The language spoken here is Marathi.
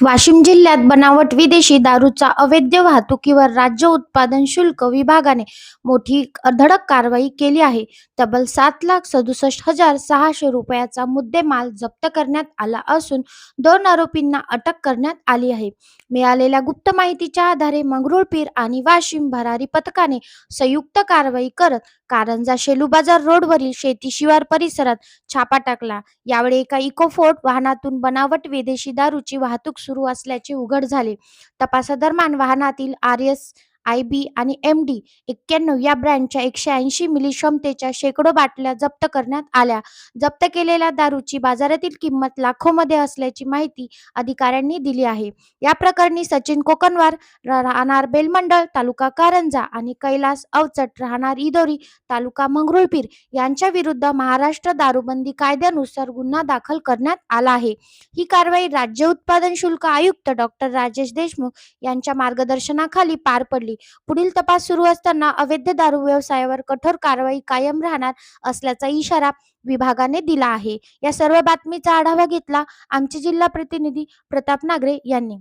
वाशिम जिल्ह्यात बनावट विदेशी दारूचा अवैध वाहतुकीवर राज्य उत्पादन शुल्क विभागाने मोठी धडक कारवाई केली आहे. तब्बल 7,67,600 रुपयाचा मुद्देमाल जप्त करण्यात आला असून 2 आरोपींना अटक करण्यात आली आहे. मिळालेल्या गुप्त माहितीच्या आधारे मंगरुळपीर आणि वाशिम भरारी पथकाने संयुक्त कारवाई करत कारंजा शेलू बाजार रोडवरील शेती शिवार परिसरात छापा टाकला. यावेळी एका इकोफोर्ट वाहनातून बनावट विदेशी दारूची वाहतूक सुरू असल्याचे उघड झाले. तपासादरम्यान वाहनातील RS, IB आणि MD 91 या ब्रँडच्या 180 मिली क्षमतेच्या शेकडो बाटल्या जप्त करण्यात आल्या. जप्त केलेल्या दारूची बाजारातील किंमत लाखोमध्ये असल्याची माहिती अधिकाऱ्यांनी दिली आहे. या प्रकरणी सचिन कोकणवार राहणार बेलमंडळ तालुका कारंजा आणि कैलास अवचट राहणार इदोरी तालुका मंगरुळपीर यांच्या विरुद्ध महाराष्ट्र दारूबंदी कायद्यानुसार गुन्हा दाखल करण्यात आला आहे. ही कारवाई राज्य उत्पादन शुल्क आयुक्त डॉक्टर राजेश देशमुख यांच्या मार्गदर्शनाखाली पार पडली. पुढील तपास सुरू असताना अवैध दारू व्यवसायावर कठोर कारवाई कायम राहणार असल्याचा इशारा विभागाने दिला आहे. या सर्व बातमीचा आढावा घेतला आमचे जिल्हा प्रतिनिधी प्रताप नागरे यांनी.